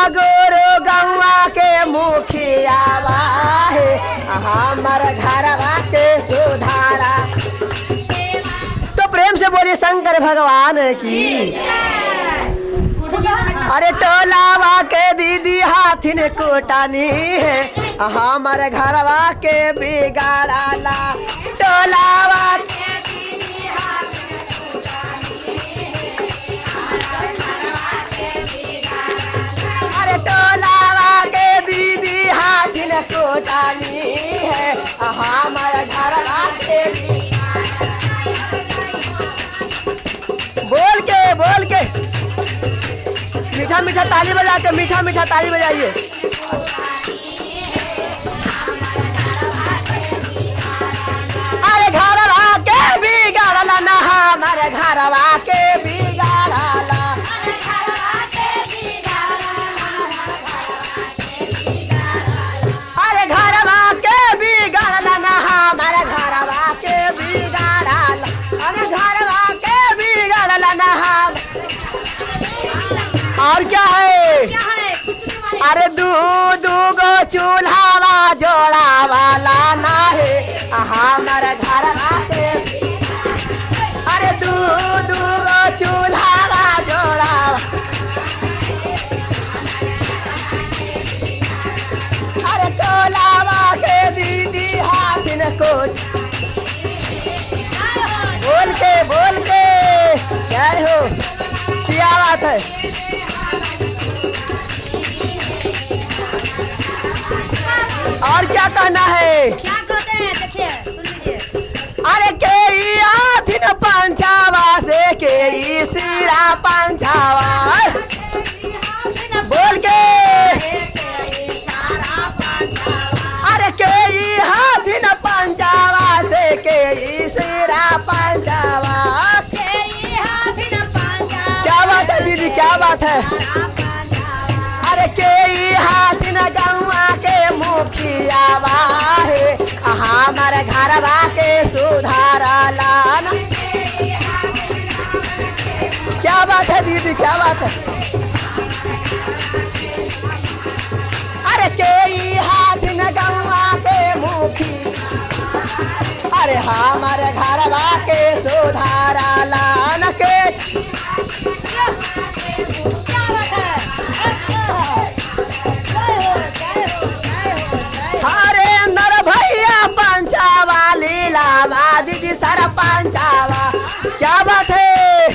गुरु गौवा के मुखिया है हमर घरवा के सुधारा। तो प्रेम से बोलिए शंकर भगवान की। अरे टोलावा के दीदी हाथिन कोटानी है हमर घरवा के बिगाड़ाला। टोलावा अरे टोलावा के दीदी हाथिन कोटानी है हमर घरवा के। बोल के मीठा मीठा ताली बजाते, मीठा मीठा ताली बजाइए। अरे घरवा के बिगाड़ला ना हमारे घरवा के बिगाड़ला। अरे घरवा के बिगाड़ला ना हमारे घरवा के बिगाड़ला। अरे घरवा के बिगाड़ला ना हम। और क्या है? अरे दू गो चूल्हा जोड़ा वाला ना है हमार घरवा के। अरे दू गो चूल्हा जोड़ा। अरे टोलावा के दीदी हाथिन कोट। बोल के क्या हो, क्या बात है? और क्या कहना है? क्या कहते हैं देखिए सुन लीजिए। अरे के हाथिन पंचावा से के सिरा पंचावा। बोल के अरे के हाथिन पंचावा से के सिरा पंचावा। क्या बात है दीदी, क्या बात है? अरे के हाथिन गौवा के मुखिया है हमार घरवा के सुधारला। क्या बात है दीदी, क्या बात है? अरे के हाथिन गौवा के मुखी। अरे हमार घरवा के सुधारला न के। हरे अंदर भैया पंचावा लीला दीदी सारा पंचावा। क्या बात है?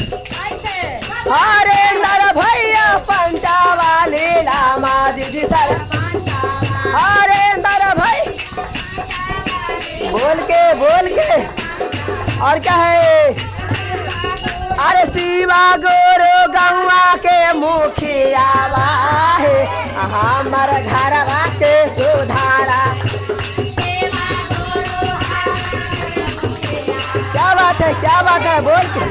हरे अंदर भैया पंचावा लीला दीदी सारा। हरे अंदर भाई बोल के और क्या है? अरे शिवा गुरु गौवा के मुखिया है हमर घरवा के सुधारा। क्या बात है, क्या बात है? बोल के।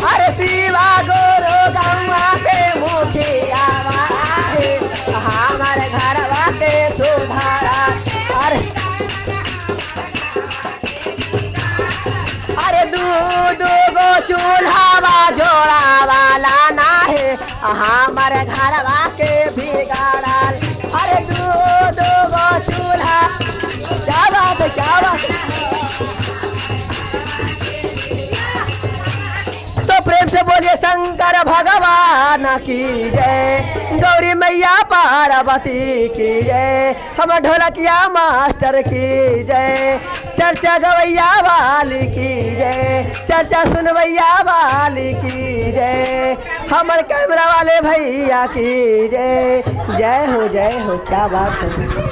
अरे शिवा गुरु गौवा के मुखिया है हमर घरवा के सुधारा। अरे दू गो चूल्हा जोड़ा वाला ना है हमार घरवा के बिगाड़ल। अरे दू गो चूल्हा। क्या बात है, क्या बात है? तो प्रेम से बोलिए शंकर भगवान की जय, गौरी मैया पार्वती की जय, हम ढोलकिया मास्टर की जय, चर्चा गवैया वाली की जय, चर्चा सुनवैया वाली की जय, हमर कैमरा वाले भैया की जय। जय हो क्या बात है।